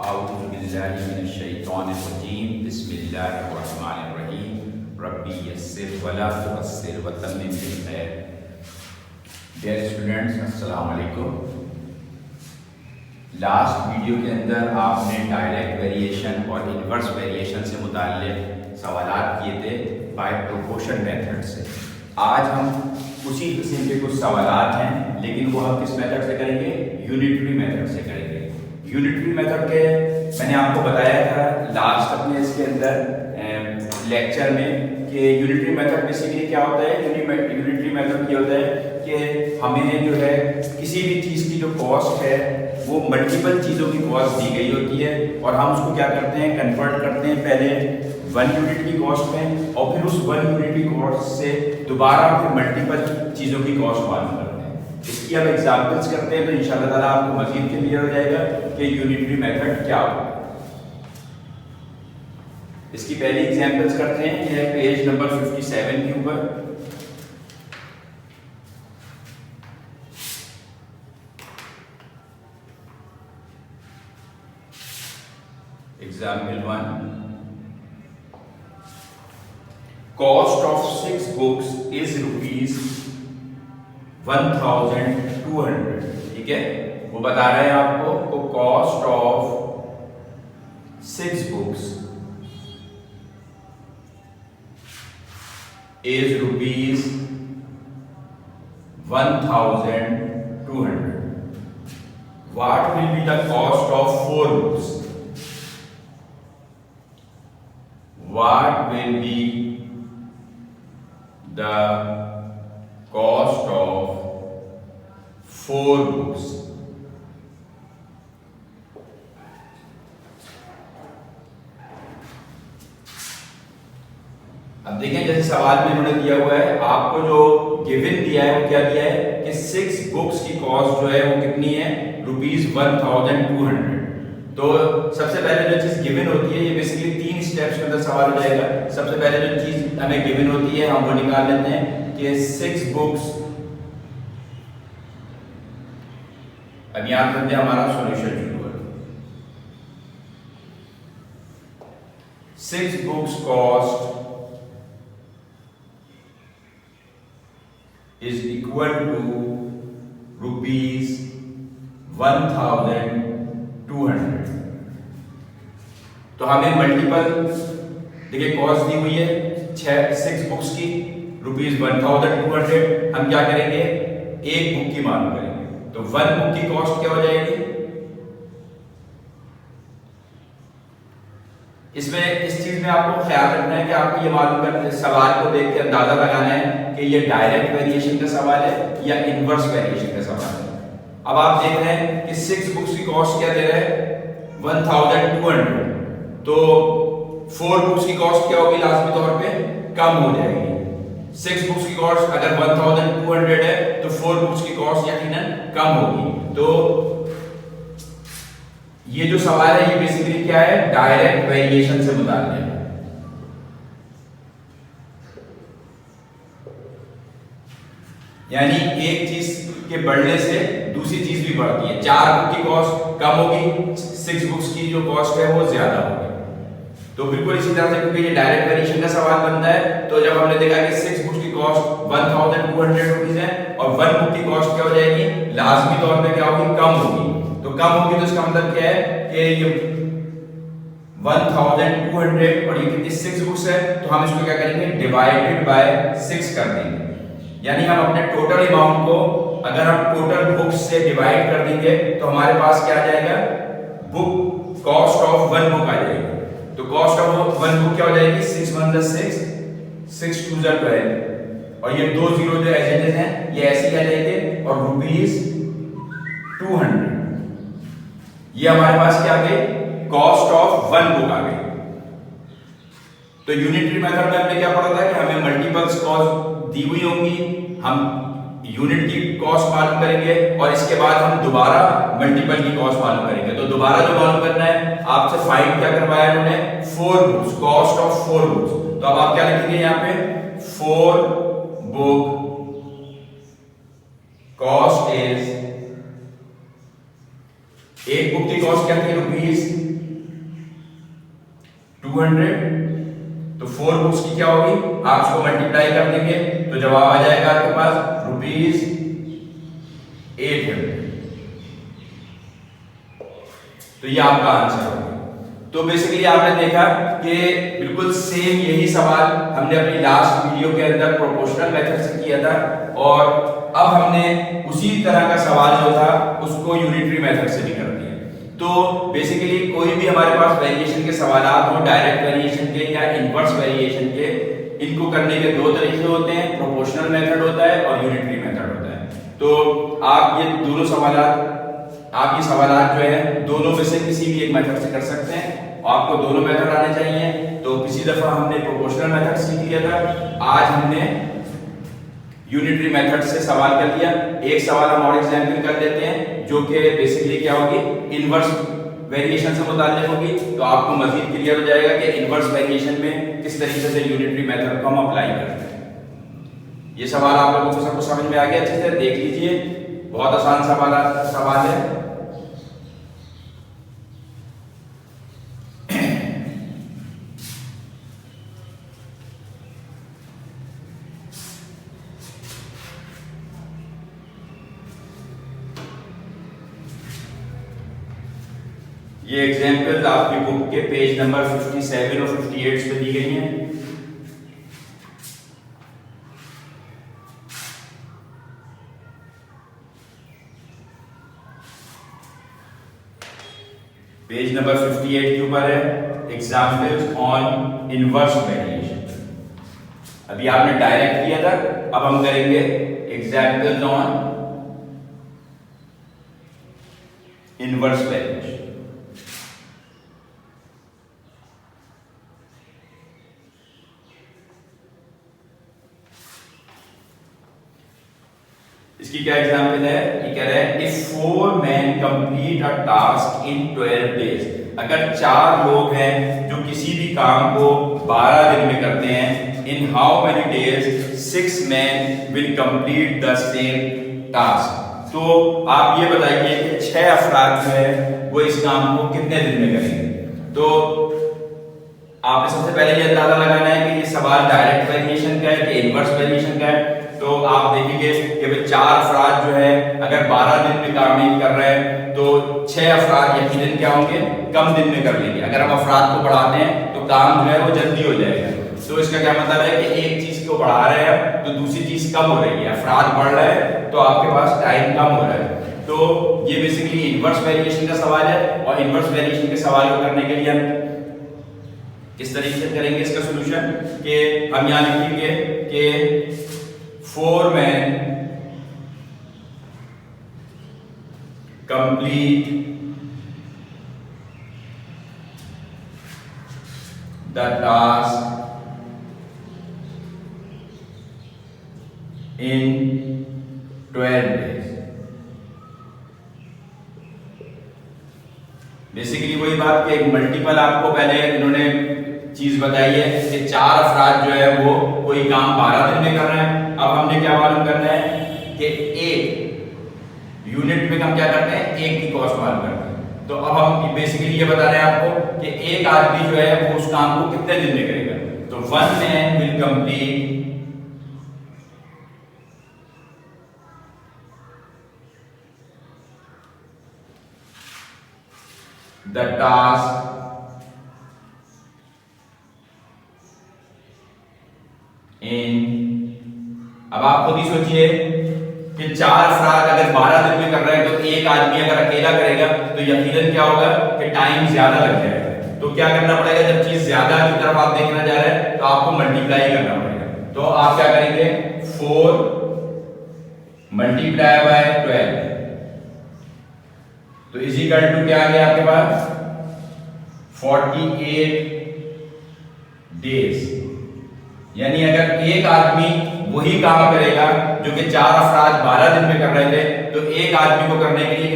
औज़ुबिल्लाहिमिनश्शैतानिर्रजीम बिस्मिल्लाहिर्रहमानिर्रहीम रब्बी यस्सिर वला तुअस्सिर वतम्मिम बिल खैर। डियर स्टूडेंट्स, अस्सलाम वालेकुम। लास्ट वीडियो के अंदर आपने डायरेक्ट वेरिएशन और इन्वर्स वेरिएशन से मुताल्लिक़ सवालात किए थे बाय प्रोपोर्शन मेथड से। आज हम उसी किस्म के कुछ सवालात हैं, लेकिन वो हम किस मेथड से करेंगे? यूनिटरी मेथड से करेंगे। यूनिटरी मेथड के मैंने आपको बताया था लास्ट अपने इसके अंदर लेक्चर में कि यूनिटरी मेथड बेसिकली क्या होता है। यूनिटरी मेथड क्या होता है कि हमें जो है किसी भी चीज़ की जो कॉस्ट है वो मल्टीपल चीज़ों की कॉस्ट दी गई होती है और हम उसको क्या करते हैं, कन्वर्ट करते हैं पहले 1 यूनिट की कॉस्ट में और फिर उस 1 यूनिट की कॉस्ट से दोबारा फिर मल्टीपल चीज़ों की कॉस्ट मालूम करते हैं। इसकी अब एग्जाम्पल्स करते हैं तो इंशाल्लाह ताला आपको मज़ीद क्लियर हो जाएगा कि यूनिटरी मेथड क्या होता है। इसकी पहली एग्जाम्पल्स करते हैं, यह है पेज नंबर 57 के ऊपर। Example 1, cost of 6 books is ₹1200। ठीक है, वो बता रहे हैं आपको cost of 6 books is ₹1200. What will be the cost of 4 books? What will be the cost of 4 books? अब देखें, जैसे सवाल में इन्होंने दिया हुआ है, आपको जो गिवन दिया है वो क्या दिया है कि 6 बुक्स की कॉस्ट जो है वो कितनी है? ₹1200। तो सबसे पहले जो चीज गिवन होती है, ये बेसिकली 3 स्टेप्स के अंदर सवाल हो जाएगा। सबसे पहले जो चीज हमें गिवन होती है हम वो निकाल लेते हैं कि 6 बुक्स। अब याद रखते हैं हमारा सॉल्यूशन शुरू है। 6 books cost is equal to ₹1200। तो हमें मल्टीपल देखिए कॉस्ट दी हुई है 6 बुक्स की ₹1200। हम क्या करेंगे, एक बुक की मालूम करेंगे। तो 1 बुक की कॉस्ट क्या हो जाएगी? इसमें इस चीज में आपको ख्याल रखना है कि आपको ये मालूम करना, सवाल को देख के अंदाजा लगाना है कि ये डायरेक्ट वेरिएशन का सवाल है या इनवर्स वेरिएशन का सवाल है। अब आप देख रहे हैं कि 6 बुक्स की कॉस्ट क्या दे रहे हैं? 1200। तो 4 बुक्स की कॉस्ट क्या होगी? लाजमी तौर पे कम हो जाएगी। 6 बुक्स की कॉस्ट अगर 1200 है तो 4 बुक्स की कॉस्ट यकीनन कम होगी। तो ये जो सवाल है ये बेसिकली क्या है? डायरेक्ट वेरिएशन से मुताल्लिक़ है। यानी एक चीज के बढ़ने से दूसरी चीज भी बढ़ती है। 4 बुक की कॉस्ट कम होगी, 6 बुक्स की जो कॉस्ट है वो ज्यादा होगी। तो बिल्कुल इसी तरह से, क्योंकि ये डायरेक्ट वेरिएशन का सवाल बनता है, तो जब हमने देखा कि 6 बुक्स की कॉस्ट ₹1200 है और 1 बुक की कॉस्ट क्या हो जाएगी? लाजमी तौर पे क्या होगी? कम होगी। तो कम होगी तो इसका मतलब क्या है कि ये 1200 और ये कितनी 6 बुक्स है, तो हम इसको क्या करेंगे? डिवाइडेड बाय 6 कर देंगे। यानी हम अपने टोटल अमाउंट को अगर हम टोटल बुक्स से डिवाइड कर देंगे तो हमारे पास क्या आ जाएगा? बुक कॉस्ट ऑफ 1 बुक आ जाएगी। तो कॉस्ट ऑफ 1 बुक क्या हो जाएगी? 6 1 6 6 2 12 और ये 2 जीरो जो एजेंट हैं ये ऐसे क्या जाएंगे और ₹200। ये हमारे पास क्या आ गई? कॉस्ट ऑफ 1 बुक आ गई। तो यूनिटरी मेथड में हमने क्या पढ़ा था कि हमें मल्टीपल्स कॉस्ट दी हुई होंगी, हम यूनिट की कॉस्ट मालूम करेंगे और इसके बाद हम दोबारा मल्टीपल की कॉस्ट मालूम करेंगे। तो दोबारा जो मालूम करना है आपसे फाइंड क्या करवाया उन्होंने? 4 बुक्स, कॉस्ट ऑफ 4 बुक्स। तो अब आप क्या लिखेंगे यहाँ पे? 4 बुक कॉस्ट इज, एक बुक की कॉस्ट क्या थी? ₹1200। 200, तो 4 बुक्स की क्या होगी, आप इसको मल्टीप्लाई कर देंगे तो जवाब आ जाएगा आपके पास ₹800। तो ये आपका आंसर होगा। तो बेसिकली आपने देखा कि बिल्कुल सेम यही सवाल हमने अपनी लास्ट वीडियो के अंदर प्रोपोर्शनल मेथड से किया था, और अब हमने उसी तरह का सवाल जो था उसको यूनिटरी मेथड से भी कर दिया। तो बेसिकली कोई भी हमारे पास वेरिएशन के सवाल हो, डायरेक्ट वेरिएशन के या इनवर्स वेरिएशन के, इनको करने के दो तरीके होते हैं, प्रोपोर्शनल मेथड होता है और यूनिटरी मेथड होता है। तो आप ये दोनों सवालात, आप ये सवालात जो है दोनों में से किसी भी एक मेथड से कर सकते हैं। आपको दोनों मेथड आने चाहिए। तो पिछली दफा हमने प्रोपोर्शनल मेथड सीख लिया था, आज हमने यूनिटरी मेथड से सवाल कर लिया। एक सवाल हम और एग्जांपल कर लेते हैं जो कि बेसिकली क्या होगी, इनवर्स वेरिएशन से मुताल्लिक होगी। तो आपको मजीद क्लियर हो जाएगा कि इनवर्स वेरिएशन में किस तरीके से यूनिटरी मेथड को हम अप्लाई करते हैं। ये सवाल आप लोगों को सबको समझ में आ गया अच्छे से, देख लीजिए, बहुत आसान सवाल है। ये एग्जाम्पल्स आपकी बुक के पेज नंबर 57 और 58 पे दी गई हैं। पेज नंबर 58 के ऊपर है एग्जाम्पल्स ऑन इनवर्स वेरिएशन। अभी आपने डायरेक्ट किया था, अब हम करेंगे एग्जाम्पल्स ऑन इनवर्स वेरिएशन। इसकी क्या एग्जाम्पल है, ये कह रहे हैं if 4 men complete a task in 12 days। अगर 4 लोग हैं जो किसी भी काम को 12 दिन में करते हैं, in how many days 6 men will complete the same task। तो आप ये बताइए कि 6 अफराद जो है वो इस काम को कितने दिन में करेंगे। तो आपने सबसे पहले ये अंदाजा लगाना है कि ये सवाल डायरेक्ट वेरिएशन का है कि इनवर्स वेरिएशन का है। तो आप देखेंगे कि भाई 4 अफराद जो है अगर 12 दिन में काम नहीं कर रहे हैं तो 6 अफराद यकीनन क्या होंगे, कम दिन में कर लेंगे। अगर हम अफराद को बढ़ाते हैं तो काम जो है वो जल्दी हो जाएगा। तो इसका क्या मतलब है कि एक चीज को बढ़ा रहे हैं तो दूसरी चीज कम हो रही है, अफराद बढ़ रहे हैं तो आपके पास टाइम कम हो रहा है। तो ये बेसिकली इनवर्स वेरिएशन का सवाल है, और इनवर्स वेरिएशन के सवाल को करने के लिए हम किस तरीके से करेंगे इसका सोल्यूशन, कि हम यहाँ लिखेंगे कि 4 men complete the task in 12 days। Basically वही बात कि एक मल्टीपल आपको पहले इन्होंने चीज बताई है कि 4 अफराद जो है वो कोई काम 12 दिन में कर रहे हैं। अब हमने क्या मालूम करना है कि एक यूनिट में हम क्या करते हैं, एक की कॉस्ट मालूम करते हैं। तो अब हम बेसिकली ये बता रहे हैं आपको कि एक आदमी जो है वो उस काम को कितने दिन में करेगा। तो 1 man will complete the task in, अब आप खुद ही सोचिए कि 4 अफराद अगर 12 दिन में कर रहे हैं तो एक आदमी अगर अकेला करेगा तो यकीनन क्या होगा कि टाइम ज्यादा लग जाएगा। तो क्या करना पड़ेगा, जब चीज ज्यादा की तरफ आप देखना जा रहे हैं तो आपको मल्टीप्लाई करना पड़ेगा। तो आप क्या करेंगे, 4 मल्टीप्लाई बाय 12 तो इजिकल टू क्या आ गया आपके पास 48 डेज। यानी अगर एक आदमी वही काम करेगा जो कि 4 अफराद 12 दिन में कर रहे थे, तो एक आदमी को करने के लिए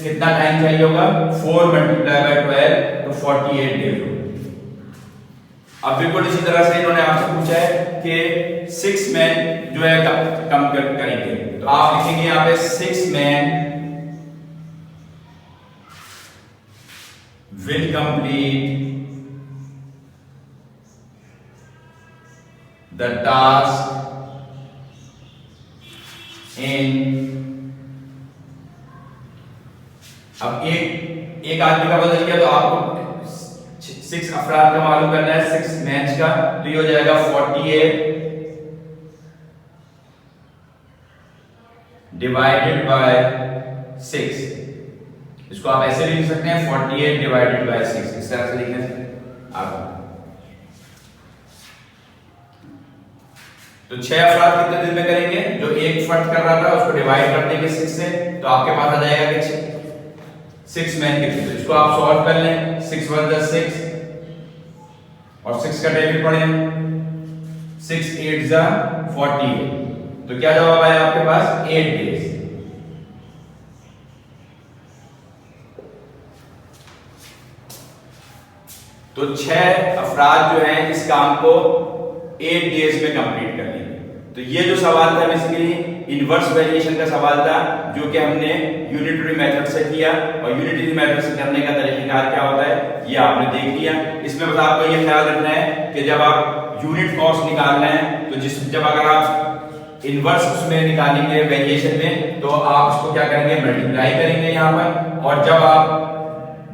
कितना टाइम चाहिए होगा, 4 मल्टीप्लाई बाय 12 तो 48 डेज होगा। अब बिल्कुल इसी तरह से इन्होंने आपसे पूछा है कि 6 men जो है कम करेंगे। तो आप लिखेंगे यहाँ पे 6 men will complete the task in, अब एक आदमी का बदल गया तो आपको 6 अफराद का मालूम करना है, 6 मैच का, तो ये हो जाएगा 48 डिवाइडेड बाय 6। इसको आप ऐसे भी लिख सकते हैं 48 डिवाइडेड बाय 6, इस तरह से लिखने से आप। तो 6 अफराद कितने दिन में करेंगे? जो एक फर्द कर रहा था उसको डिवाइड कर देंगे 6 से, तो आपके पास आ जाएगा कि 6 मैन कितने। तो इसको आप सॉल्व कर लें, 6 1 जा 6 और 6 का टेबल पढ़ें, 6 8 जा 48, तो क्या जवाब आया आपके पास? 8 डेज। तो 6 अफराद जो हैं इस काम को 8 डेज में कंप्लीट कर लेंगे। तो ये जो सवाल था बेसिकली इनवर्स वेरिएशन का सवाल था, जो कि हमने यूनिटरी मेथड से किया, और यूनिटरी मेथड से करने का तरीकाकार क्या होता है ये आपने देख लिया। इसमें बस आपको ये ख्याल रखना है कि जब आप यूनिट कॉस्ट निकाल रहे हैं तो जब अगर आप इनवर्स उसमें निकालेंगे वेरिएशन में, तो आप उसको क्या करेंगे? मल्टीप्लाई करेंगे यहाँ पर, और जब आप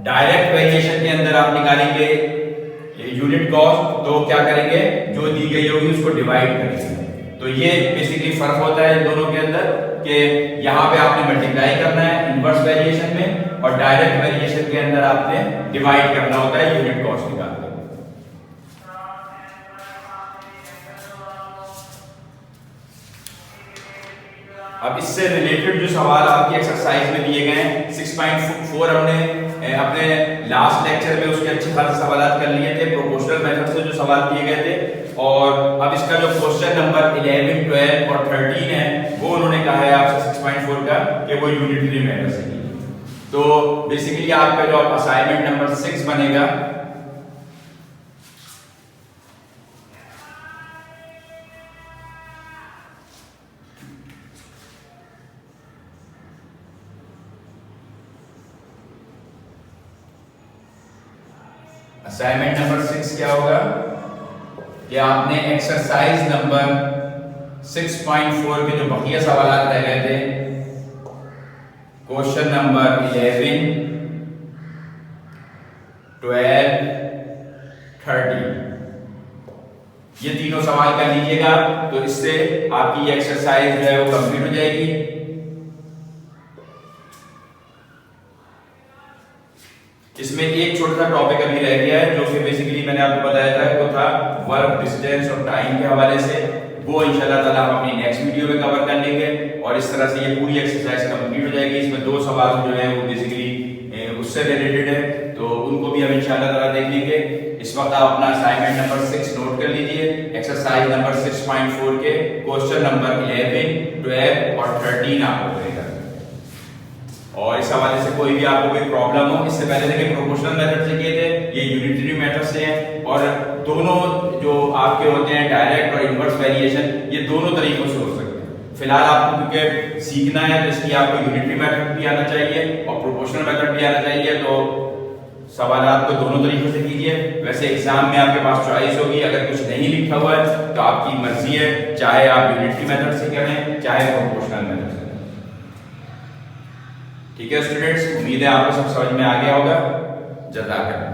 डायरेक्ट वेरिएशन के अंदर आप निकालेंगे यूनिट कॉस्ट, तो क्या करेंगे? जो दी गई होगी उसको डिवाइड करेंगे। तो ये बेसिकली फर्क होता है इन दोनों के अंदर, कि यहाँ पे आपने मल्टीप्लाई करना है इनवर्स वेरिएशन में, और डायरेक्ट वेरिएशन के अंदर आपने डिवाइड करना होता है यूनिट कॉस्ट निकालने। अब इससे रिलेटेड जो सवाल आपकी एक्सरसाइज में दिए गए हैं 6.4 हमने अपने लास्ट लेक्चर में उसके अच्छे खासे सवाल कर लिए थे, प्रोपोर्शनल मेथड से जो सवाल दिए गए थे। और अब इसका जो क्वेश्चन नंबर 11, 12 और 13 है वो उन्होंने कहा है आपसे 6.4 का कि वो यूनिटरी मेथड से की। तो बेसिकली आपका जो असाइनमेंट नंबर 6 बनेगा, असाइनमेंट नंबर 6 क्या होगा कि आपने एक्सरसाइज नंबर 6.4 के जो बकिया सवाल रह गए थे, क्वेश्चन नंबर 11, 12, 13, ये तीनों सवाल कर लीजिएगा। तो इससे आपकी ये एक्सरसाइज जो है वो कंप्लीट हो जाएगी। इसमें एक छोटा सा टॉपिक अभी रह गया है, जो कि बेसिकली मैंने आपको बताया था, वो था वर्क डिस्टेंस और टाइम के हवाले से। वो इंशाल्लाह ताला हम अपनी नेक्स्ट वीडियो में कवर कर लेंगे, और इस तरह से ये पूरी एक्सरसाइज कंप्लीट हो जाएगी। इसमें 2 सवाल जो है वो बेसिकली उससे रिलेटेड है, तो उनको भी हम इंशाल्लाह ताला देख लेंगे। इस वक्त आप अपना असाइनमेंट नंबर 6 नोट कर लीजिए। एक्सरसाइज नंबर 6.4 के क्वेश्चन नंबर 11, 12 और 13 आपको करेगा। और इस हवाले से कोई भी आपको कोई प्रॉब्लम हो, इससे पहले देखिए प्रोपोर्शनल मेथड से किए थे, ये यूनिटरी मेथड से है, और दोनों जो आपके होते हैं डायरेक्ट और इनवर्स वेरिएशन, ये दोनों तरीकों से हो सकते हैं। फिलहाल आपको क्योंकि सीखना है तो इसलिए आपको यूनिटरी मेथड भी आना चाहिए और प्रोपोर्शनल मेथड भी आना चाहिए। तो सवाल आपको दोनों तरीकों से कीजिए। वैसे एग्जाम में आपके पास चॉइस होगी, अगर कुछ नहीं लिखा हुआ है तो आपकी मर्जी है, चाहे आप यूनिटरी मेथड से करें चाहे प्रोपोर्शनल मेथड से। ठीक है स्टूडेंट्स, उम्मीद है आपको सब समझ में आ गया होगा। जज़ाकल्लाह।